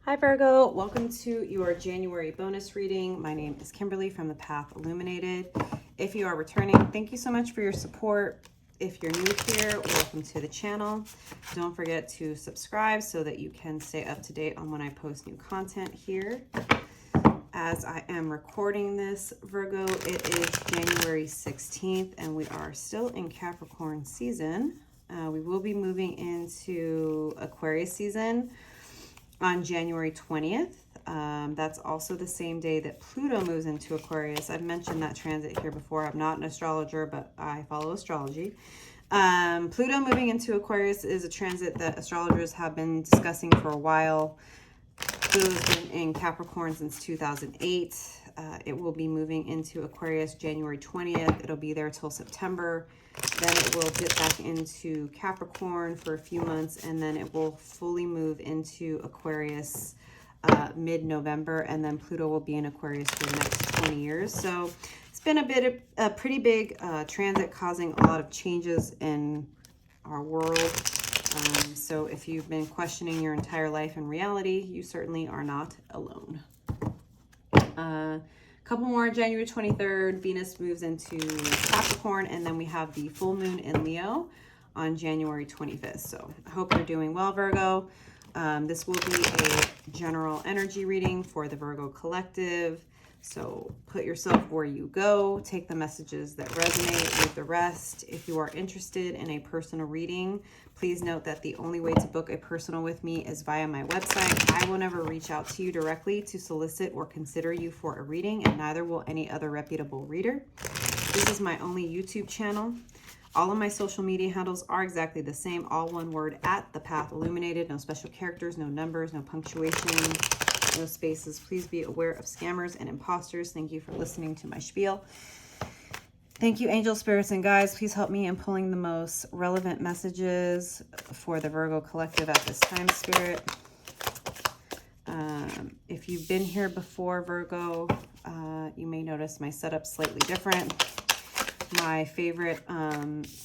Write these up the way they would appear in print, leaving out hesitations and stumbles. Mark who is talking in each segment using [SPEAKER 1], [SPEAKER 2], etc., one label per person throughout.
[SPEAKER 1] Hi Virgo, welcome to your January bonus reading. My name is Kimberly from the Path Illuminated. If you are returning, thank you so much for your support. If you're new here, welcome to the channel. Don't forget to subscribe so that you can stay up to date on when I post new content here. As I am recording this, Virgo, it is January 16th and we are still in Capricorn season. We will be moving into Aquarius season on January 20th. That's also the same day that Pluto moves into Aquarius. I've mentioned that transit here before. I'm not an astrologer, but I follow astrology. Pluto moving into Aquarius is a transit that astrologers have been discussing for a while. Pluto's been in Capricorn since 2008. It will be moving into Aquarius January 20th. It'll be there till September. Then it will dip back into Capricorn for a few months, and then it will fully move into Aquarius mid-November, and then Pluto will be in Aquarius for the next 20 years. So it's been a pretty big transit, causing a lot of changes in our world. So if you've been questioning your entire life and reality, you certainly are not alone. Couple more, January 23rd, Venus moves into Capricorn, and then we have the full moon in Leo on January 25th. So I hope you're doing well, Virgo. This will be a general energy reading for the Virgo collective. So put yourself where you go, take the messages that resonate with the rest. If you are interested in a personal reading, please note that the only way to book a personal with me is via my website. I will never reach out to you directly to solicit or consider you for a reading, and neither will any other reputable reader. This is my only YouTube channel. All of my social media handles are exactly the same, all one word, at the Path Illuminated. No special characters, no numbers, no punctuation, no spaces. Please be aware of scammers and imposters. Thank you for listening to my spiel. Thank you, angel spirits and guides. Please help me in pulling the most relevant messages for the Virgo collective at this time, Spirit. If you've been here before, Virgo, you may notice my setup slightly different. My favorite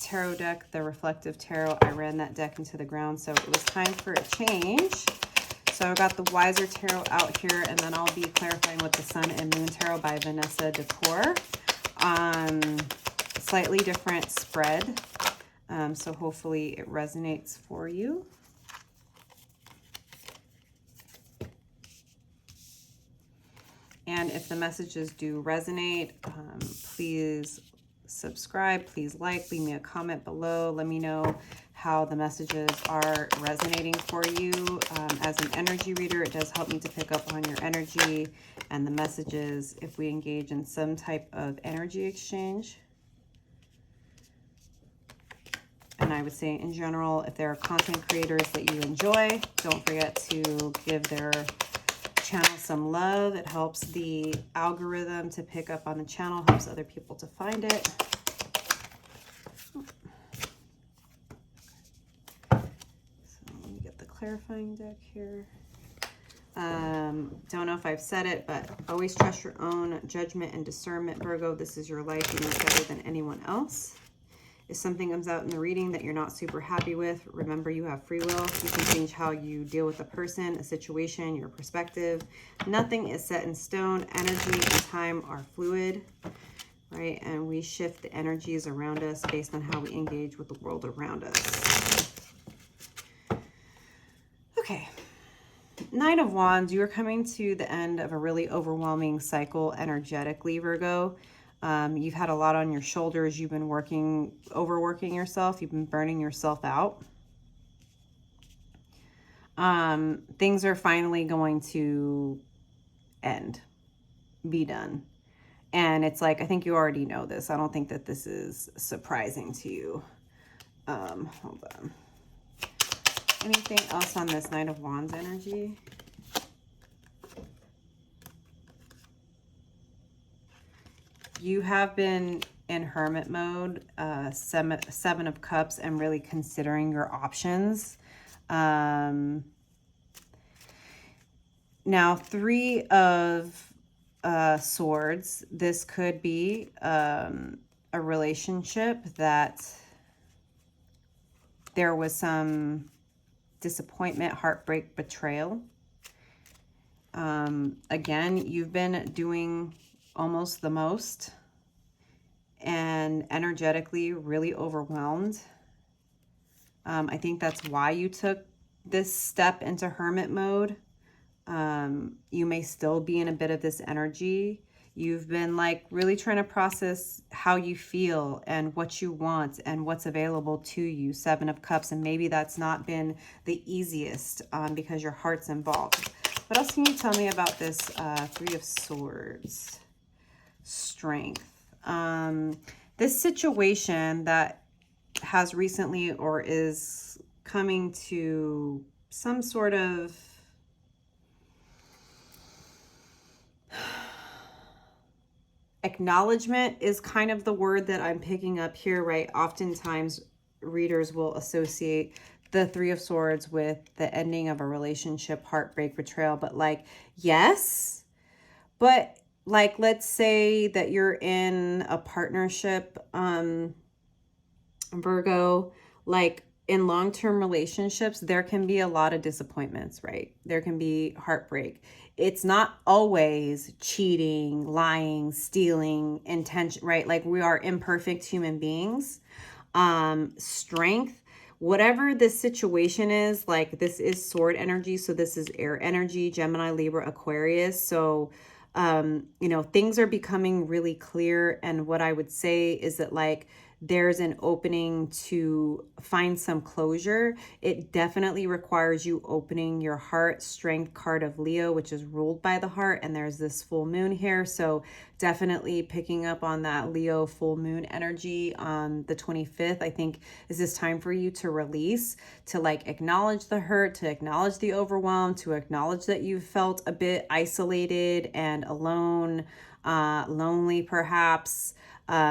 [SPEAKER 1] tarot deck, the Reflective Tarot, I ran that deck into the ground, so it was time for a change. So I got the Wiser Tarot out here, and then I'll be clarifying with the Sun and Moon Tarot by Vanessa Decor. Slightly different spread, so hopefully it resonates for you. And if the messages do resonate, please subscribe, please like, leave me a comment below. Let me know how the messages are resonating for you. As an energy reader, it does help me to pick up on your energy and the messages if we engage in some type of energy exchange. And I would say in general, if there are content creators that you enjoy, don't forget to give their channel some love. It helps the algorithm to pick up on the channel, helps other people to find it. So let me get the clarifying deck here. Don't know if I've said it, but always trust your own judgment and discernment, Virgo. This is your life. You know better than anyone else. If something comes out in the reading that you're not super happy with, remember you have free will. You can change how you deal with a person, a situation, your perspective. Nothing is set in stone. Energy and time are fluid, right? And we shift the energies around us based on how we engage with the world around us. Okay. Nine of Wands, you are coming to the end of a really overwhelming cycle energetically, Virgo. You've had a lot on your shoulders. You've been overworking yourself. You've been burning yourself out. Things are finally going to end, be done. And it's like, I think you already know this. I don't think that this is surprising to you. Hold on. Anything else on this Nine of Wands energy? You have been in hermit mode, Seven of Cups, and really considering your options. Now, Three of Swords. This could be a relationship that there was some disappointment, heartbreak, betrayal. Again, you've been doing almost the most and energetically really overwhelmed. I think that's why you took this step into hermit mode. You may still be in a bit of this energy. You've been like really trying to process how you feel and what you want and what's available to you. 7 of Cups. And maybe that's not been the easiest because your heart's involved. What else can you tell me about this 3 of Swords? Strength. This situation that has recently or is coming to some sort of acknowledgement is kind of the word that I'm picking up here, right? Oftentimes readers will associate the 3 of Swords with the ending of a relationship, heartbreak, betrayal, but like, yes, but like, let's say that you're in a partnership, Virgo, like in long-term relationships, there can be a lot of disappointments, right? There can be heartbreak. It's not always cheating, lying, stealing, intention, right? Like we are imperfect human beings. Strength, whatever this situation is, like this is sword energy. So this is air energy, Gemini, Libra, Aquarius. So, you know, things are becoming really clear. And what I would say is that like, there's an opening to find some closure. It definitely requires you opening your heart. Strength card of Leo, which is ruled by the heart. And there's this full moon here. So definitely picking up on that Leo full moon energy on the 25th, I think is this time for you to release, to like acknowledge the hurt, to acknowledge the overwhelm, to acknowledge that you felt a bit isolated and alone, lonely perhaps.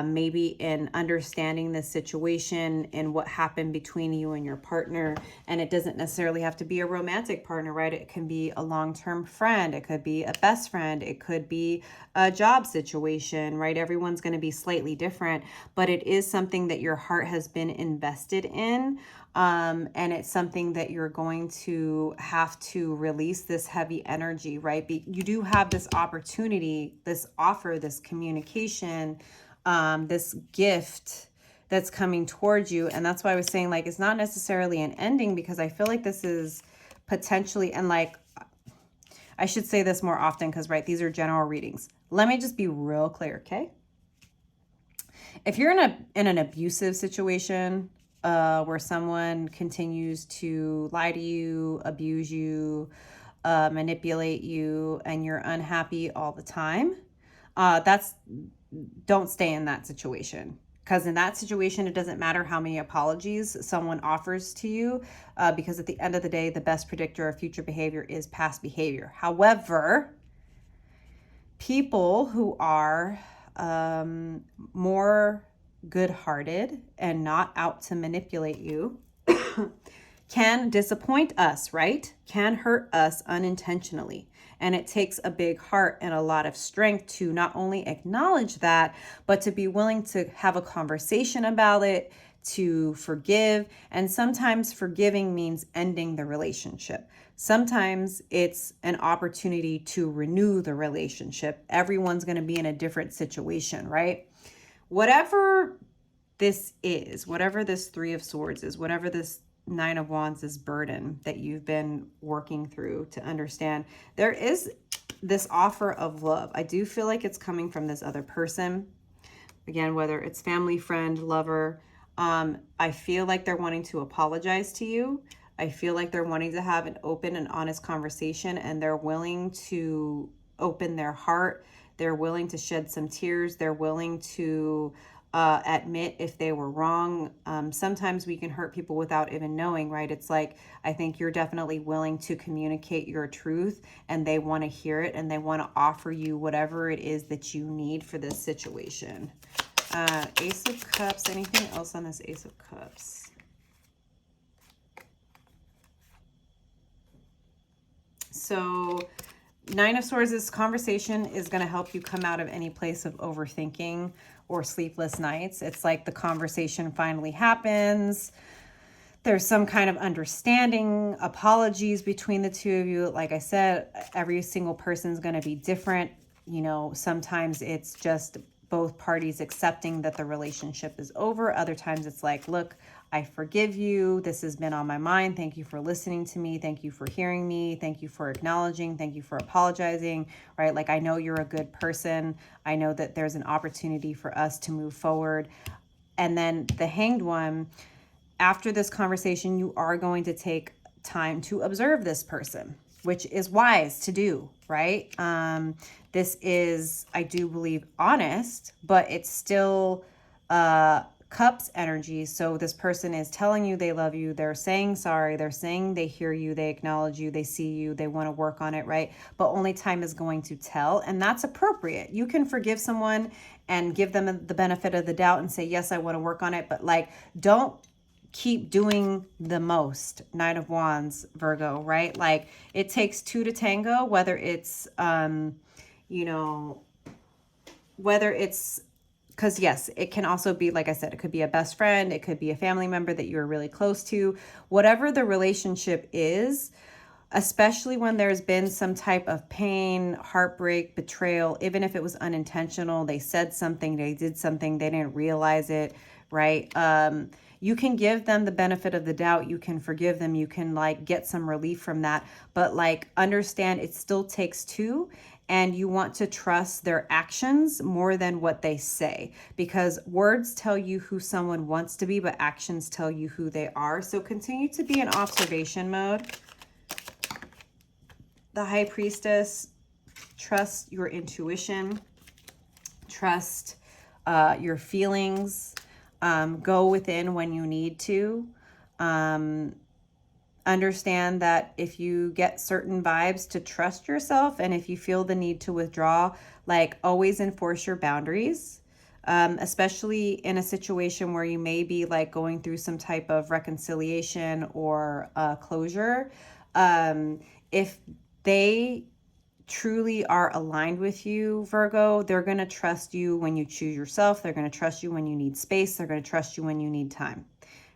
[SPEAKER 1] Maybe in understanding the situation and what happened between you and your partner. And it doesn't necessarily have to be a romantic partner, right? It can be a long-term friend. It could be a best friend. It could be a job situation, right? Everyone's going to be slightly different, but it is something that your heart has been invested in. And it's something that you're going to have to release this heavy energy, right? You do have this opportunity, this offer, this communication, this gift that's coming towards you. And that's why I was saying like, it's not necessarily an ending, because I feel like this is potentially, and like, I should say this more often because, right, these are general readings. Let me just be real clear, okay? If you're in an abusive situation, where someone continues to lie to you, abuse you, manipulate you, and you're unhappy all the time, don't stay in that situation. Because in that situation, it doesn't matter how many apologies someone offers to you, because at the end of the day, the best predictor of future behavior is past behavior. However, people who are more good-hearted and not out to manipulate you can disappoint us, right? Can hurt us unintentionally. And it takes a big heart and a lot of strength to not only acknowledge that, but to be willing to have a conversation about it, to forgive. And sometimes forgiving means ending the relationship. Sometimes it's an opportunity to renew the relationship. Everyone's going to be in a different situation, right? Whatever this is, whatever this 3 of Swords is, whatever this 9 of Wands is burden that you've been working through to understand, there is this offer of love. I do feel like it's coming from this other person. Again, whether it's family, friend, lover, I feel like they're wanting to apologize to you. I feel like they're wanting to have an open and honest conversation, and they're willing to open their heart. They're willing to shed some tears. They're willing to admit if they were wrong. Sometimes we can hurt people without even knowing, right? It's like, I think you're definitely willing to communicate your truth, and they want to hear it, and they want to offer you whatever it is that you need for this situation. Ace of Cups. Anything else on this Ace of Cups? So 9 of Swords, this conversation is going to help you come out of any place of overthinking or sleepless nights. It's like the conversation finally happens. there's some kind of understanding, apologies between the two of you. Like I said, every single person's going to be different. You know, sometimes it's just both parties accepting that the relationship is over. Other times it's like, look, I forgive you. This has been on my mind. Thank you for listening to me. Thank you for hearing me. Thank you for acknowledging. Thank you for apologizing, right? Like, I know you're a good person. I know that there's an opportunity for us to move forward. And then the Hanged One, after this conversation, you are going to take time to observe this person, which is wise to do, right? This is, I do believe, honest, but it's still Cups energy. So this person is telling you they love you. They're saying sorry. They're saying they hear you. They acknowledge you. They see you. They want to work on it, right? But only time is going to tell. And that's appropriate. You can forgive someone and give them the benefit of the doubt and say, yes, I want to work on it. But like, don't keep doing the most. Knight of Wands, Virgo, right? Like, it takes two to tango, whether it's, you know, whether it's, because yes, it can also be, like I said, it could be a best friend. It could be a family member that you're really close to. Whatever the relationship is, especially when there's been some type of pain, heartbreak, betrayal, even if it was unintentional, they said something, they did something, they didn't realize it, right? You can give them the benefit of the doubt. You can forgive them. You can like get some relief from that. But like, understand it still takes two. And you want to trust their actions more than what they say, because words tell you who someone wants to be, but actions tell you who they are. So continue to be in observation mode. The High Priestess, trust your intuition, trust your feelings, go within when you need to. Understand that if you get certain vibes, to trust yourself. And if you feel the need to withdraw, like, always enforce your boundaries, especially in a situation where you may be like going through some type of reconciliation or closure. If they truly are aligned with you, Virgo, they're going to trust you when you choose yourself. They're going to trust you when you need space. They're going to trust you when you need time.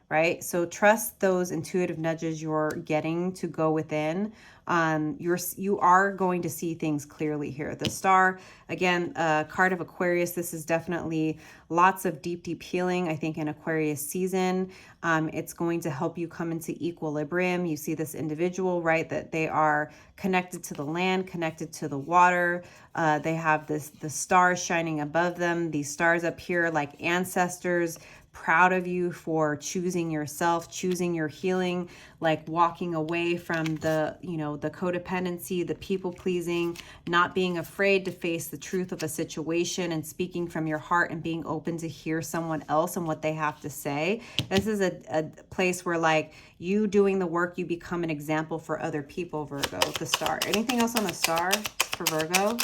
[SPEAKER 1] Right? So trust those intuitive nudges you're getting to go within. You are going to see things clearly here. The Star, again, card of Aquarius. This is definitely lots of deep, deep healing. I think in Aquarius season, it's going to help you come into equilibrium. You see this individual, right? That they are connected to the land, connected to the water. They have the stars shining above them. These stars up here, like ancestors, proud of you for choosing yourself, choosing your healing, like walking away from the, you know, the codependency, the people pleasing, not being afraid to face the truth of a situation and speaking from your heart and being open to hear someone else and what they have to say. This is a place where like you doing the work, you become an example for other people, Virgo, the Star. Anything else on the Star for Virgo?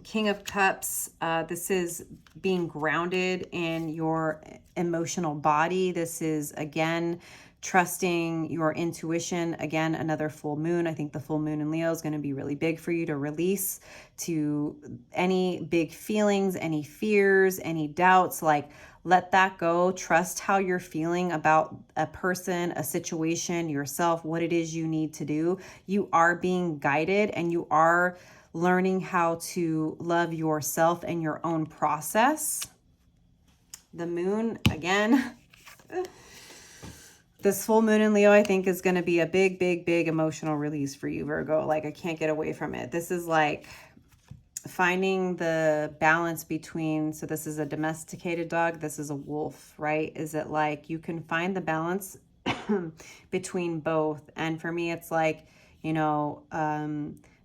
[SPEAKER 1] King of Cups, this is being grounded in your emotional body. This is, again, trusting your intuition. Again, another full moon. I think the full moon in Leo is going to be really big for you to release to any big feelings, any fears, any doubts. Like, let that go. Trust how you're feeling about a person, a situation, yourself, what it is you need to do. You are being guided and you are learning how to love yourself and your own process. The moon, again, this full moon in Leo, I think, is going to be a big, big, big emotional release for you, Virgo. Like, I can't get away from it. This is like finding the balance between, so this is a domesticated dog, this is a wolf, right? Is it like you can find the balance between both? And for me, it's like, you know,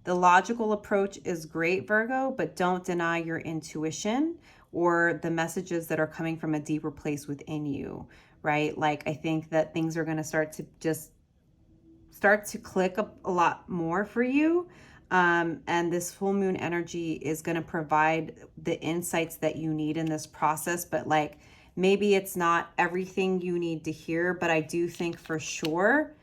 [SPEAKER 1] the logical approach is great, Virgo, but don't deny your intuition or the messages that are coming from a deeper place within you, right? Like, I think that things are going to start to click a lot more for you. And this full moon energy is going to provide the insights that you need in this process. But like, maybe it's not everything you need to hear, but I do think for sure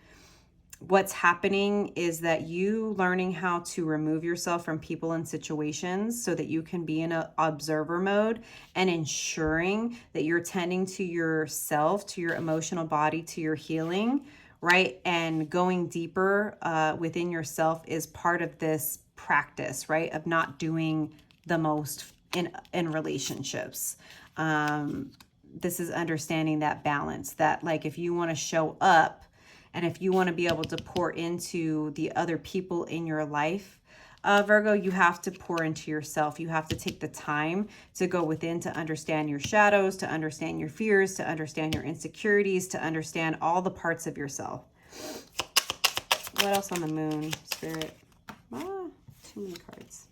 [SPEAKER 1] what's happening is that you learning how to remove yourself from people and situations so that you can be in an observer mode, and ensuring that you're tending to yourself, to your emotional body, to your healing, right? And going deeper within yourself is part of this practice, right? Of not doing the most in relationships. This is understanding that balance, that like if you want to show up and if you want to be able to pour into the other people in your life, Virgo, you have to pour into yourself. You have to take the time to go within, to understand your shadows, to understand your fears, to understand your insecurities, to understand all the parts of yourself. What else on the moon, Spirit? Too many cards.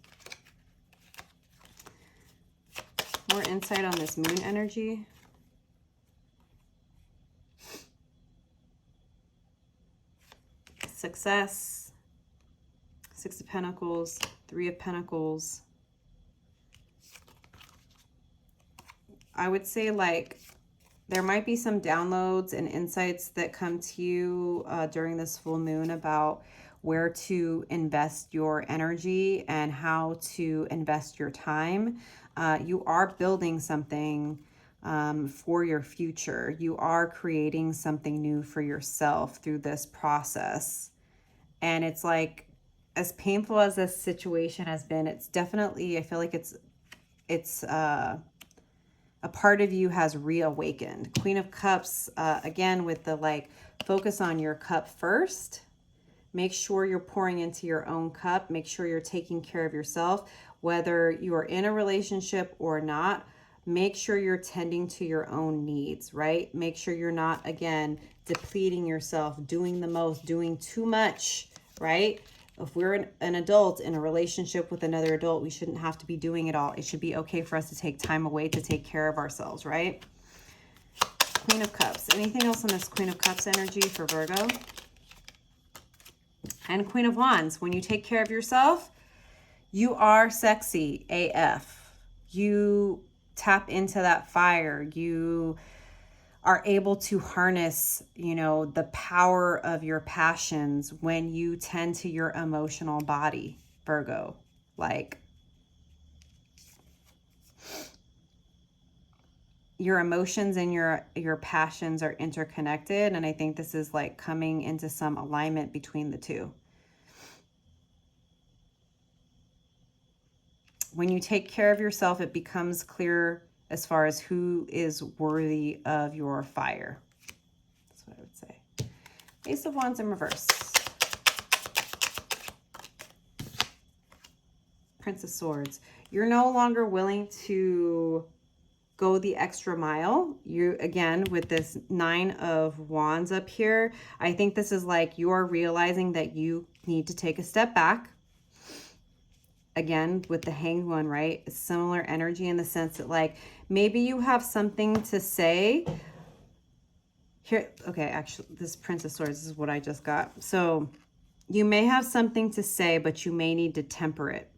[SPEAKER 1] More insight on this moon energy. Success, Six of Pentacles, Three of Pentacles. I would say like there might be some downloads and insights that come to you during this full moon about where to invest your energy and how to invest your time. You are building something for your future. You are creating something new for yourself through this process. And it's like, as painful as this situation has been, it's definitely, I feel like it's a part of you has reawakened. Queen of Cups, again, with the like, focus on your cup first. Make sure you're pouring into your own cup. Make sure you're taking care of yourself, whether you are in a relationship or not. Make sure you're tending to your own needs, right? Make sure you're not, again, depleting yourself, doing the most, doing too much, right? If we're an adult in a relationship with another adult, we shouldn't have to be doing it all. It should be okay for us to take time away to take care of ourselves, right? Queen of Cups. Anything else on this Queen of Cups energy for Virgo? And Queen of Wands. When you take care of yourself, you are sexy AF. You tap into that fire. You are able to harness, you know, the power of your passions when you tend to your emotional body, Virgo. Like, your emotions and your passions are interconnected, and I think this is like coming into some alignment between the two. When you take care of yourself, it becomes clear as far as who is worthy of your fire. That's what I would say. Ace of Wands in reverse. Prince of Swords. You're no longer willing to go the extra mile. You, again, with this Nine of Wands up here, I think this is like you're realizing that you need to take a step back. Again, with the Hanged One, right? Similar energy in the sense that like maybe you have something to say here. Okay, actually, this Prince of Swords is what I just got. So you may have something to say, but you may need to temper it,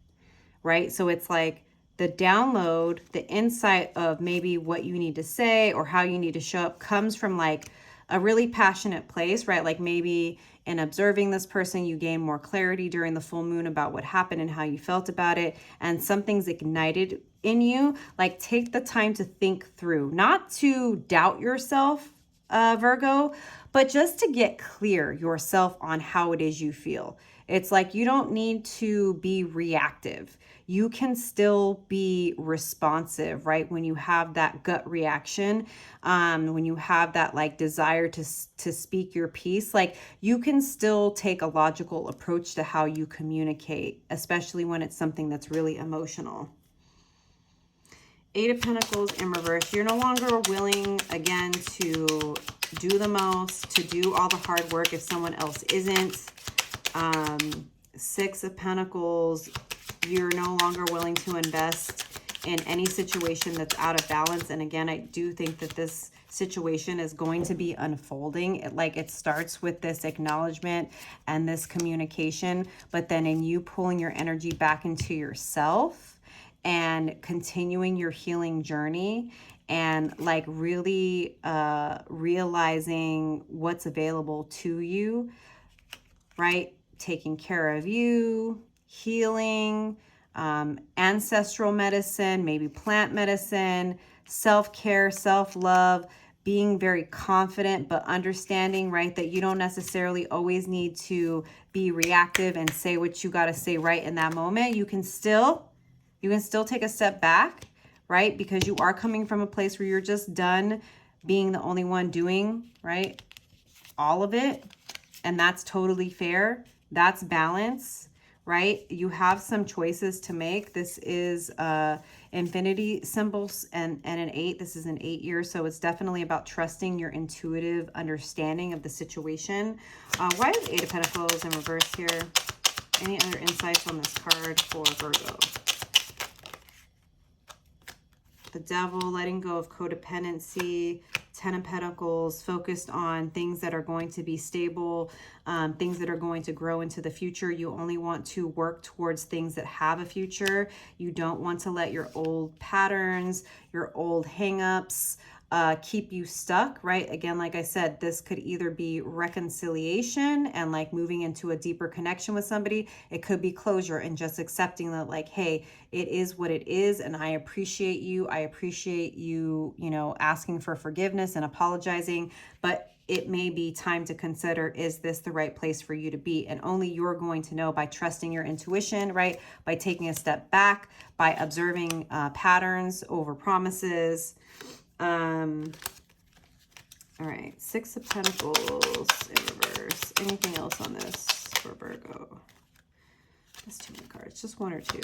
[SPEAKER 1] right? So it's like the download, the insight of maybe what you need to say or how you need to show up comes from like a really passionate place, right? Like maybe in observing this person, you gain more clarity during the full moon about what happened and how you felt about it, and something's ignited in you. Like, take the time to think through, not to doubt yourself, Virgo, but just to get clear yourself on how it is you feel. It's like you don't need to be reactive. You can still be responsive, right? When you have that gut reaction, when you have that like desire to speak your piece, like you can still take a logical approach to how you communicate, especially when it's something that's really emotional. Eight of Pentacles in reverse. You're no longer willing, again, to do the most, to do all the hard work if someone else isn't. Six of Pentacles. You're no longer willing to invest in any situation that's out of balance. And again, I do think that this situation is going to be unfolding. It starts with this acknowledgement and this communication, but then in you pulling your energy back into yourself and continuing your healing journey and like really realizing what's available to you. right? Taking care of you, healing, ancestral medicine, maybe plant medicine, self-care, self-love, being very confident, but understanding, right, that you don't necessarily always need to be reactive and say what you got to say right in that moment. You can still take a step back, right? Because you are coming from a place where you're just done being the only one doing, right, all of it. And that's totally fair. That's balance, right? You have some choices to make. This is infinity symbols and an 8. This is an 8 year. So it's definitely about trusting your intuitive understanding of the situation. Why is 8 of Pentacles in reverse here? Any other insights on this card for Virgo? The Devil, letting go of codependency. 10 of Pentacles, focused on things that are going to be stable, things that are going to grow into the future. You only want to work towards things that have a future. You don't want to let your old patterns, your old hangups, keep you stuck, right? Again, like I said, this could either be reconciliation and like moving into a deeper connection with somebody. It could be closure and just accepting that, like, hey, it is what it is, and I appreciate you. I appreciate you, you know, asking for forgiveness and apologizing, but it may be time to consider, is this the right place for you to be? And only you're going to know by trusting your intuition, right? By taking a step back, by observing patterns over promises. All right, 6 of Pentacles in reverse. Anything else on this for Virgo? That's too many cards, just 1 or 2.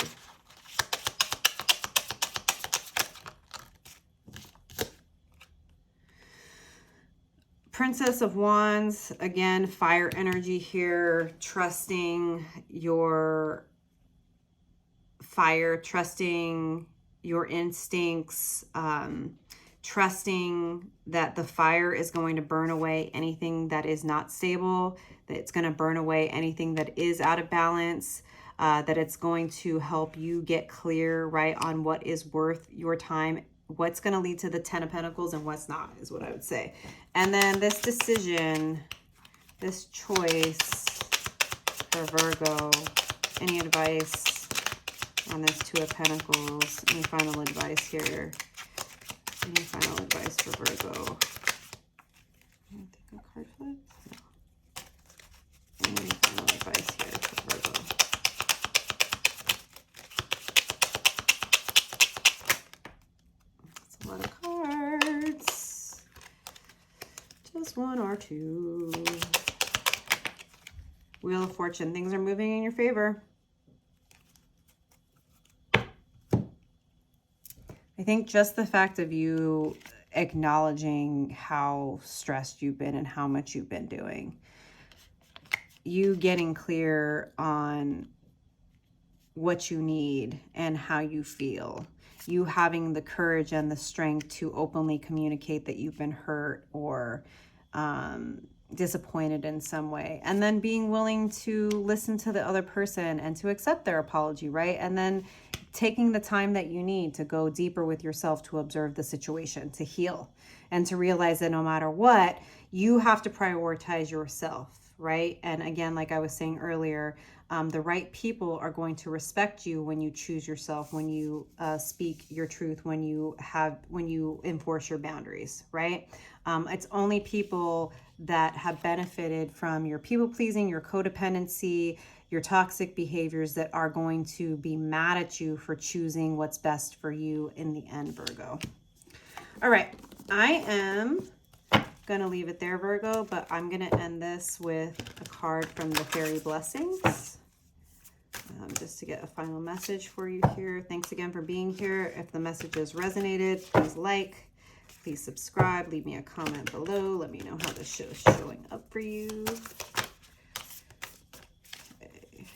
[SPEAKER 1] Princess of Wands, again, fire energy here, trusting your fire, trusting your instincts, trusting that the fire is going to burn away anything that is not stable, that it's going to burn away anything that is out of balance, that it's going to help you get clear, right, on what is worth your time, what's going to lead to the 10 of Pentacles and what's not, is what I would say. And then this decision, this choice for Virgo, any advice on this 2 of Pentacles? Any final advice here? Any final advice for Virgo? I don't think a card flip? No. Any final advice here for Virgo? That's a lot of cards. Just 1 or 2. Wheel of Fortune. Things are moving in your favor. I think just the fact of you acknowledging how stressed you've been and how much you've been doing, you getting clear on what you need and how you feel, you having the courage and the strength to openly communicate that you've been hurt or disappointed in some way, and then being willing to listen to the other person and to accept their apology, right? And then taking the time that you need to go deeper with yourself, to observe the situation, to heal, and to realize that no matter what, you have to prioritize yourself, right? And again, like I was saying earlier, the right people are going to respect you when you choose yourself, when you speak your truth, when you enforce your boundaries, right? It's only people that have benefited from your people pleasing, your codependency, your toxic behaviors that are going to be mad at you for choosing what's best for you in the end, Virgo. All right, I am gonna leave it there, Virgo, but I'm gonna end this with a card from the Fairy Blessings, just to get a final message for you here. Thanks again for being here. If the messages resonated, please like, please subscribe, leave me a comment below. Let me know how this show is showing up for you. Okay.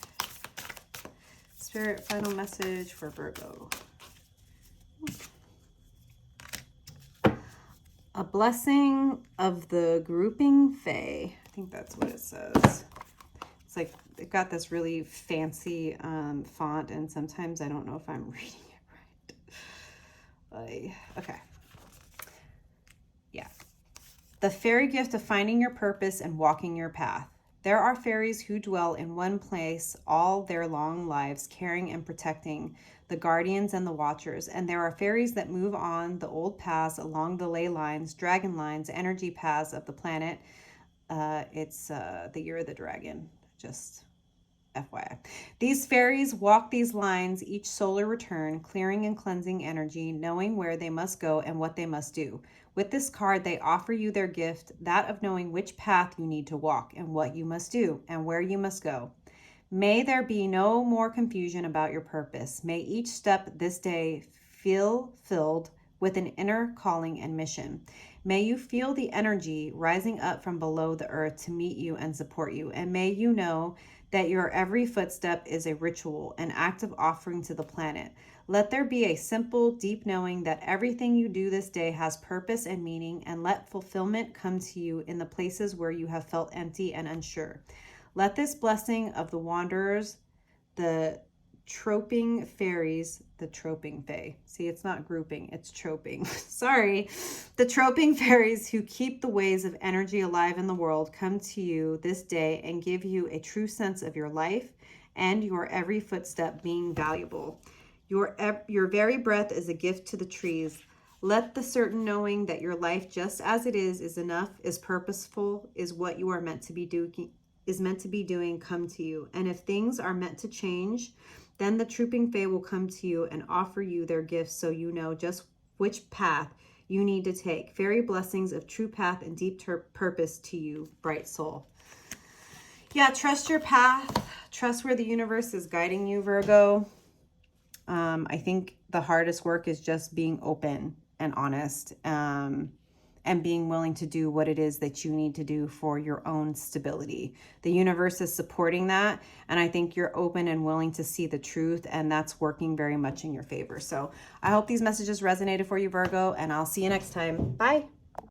[SPEAKER 1] Spirit, final message for Virgo. A blessing of the grouping Fae. I think that's what it says. It's like it got this really fancy font, and sometimes I don't know if I'm reading it right. Okay. Yeah. The fairy gift of finding your purpose and walking your path. There are fairies who dwell in one place all their long lives, caring and protecting the guardians and the watchers. And there are fairies that move on the old paths along the ley lines, dragon lines, energy paths of the planet. It's the year of the dragon, just FYI. These fairies walk these lines each solar return, clearing and cleansing energy, knowing where they must go and what they must do. With this card, they offer you their gift, that of knowing which path you need to walk and what you must do and where you must go. May there be no more confusion about your purpose. May each step this day feel filled with an inner calling and mission. May you feel the energy rising up from below the earth to meet you and support you. And may you know that your every footstep is a ritual, an act of offering to the planet. Let there be a simple, deep knowing that everything you do this day has purpose and meaning, and let fulfillment come to you in the places where you have felt empty and unsure. Let this blessing of the wanderers, the troping fairies, the troping fae. See, it's not grouping, it's troping. Sorry. The troping fairies who keep the ways of energy alive in the world come to you this day and give you a true sense of your life and your every footstep being valuable. Your very breath is a gift to the trees. Let the certain knowing that your life just as it is enough, is purposeful, is what you are meant to be doing come to you. And if things are meant to change, then the trooping fae will come to you and offer you their gifts so you know just which path you need to take. Fairy blessings of true path and deep purpose to you, bright soul. Yeah, trust your path. Trust where the universe is guiding you, Virgo. I think the hardest work is just being open and honest, and being willing to do what it is that you need to do for your own stability. The universe is supporting that, and I think you're open and willing to see the truth, and that's working very much in your favor. So I hope these messages resonated for you, Virgo, and I'll see you next time. Bye.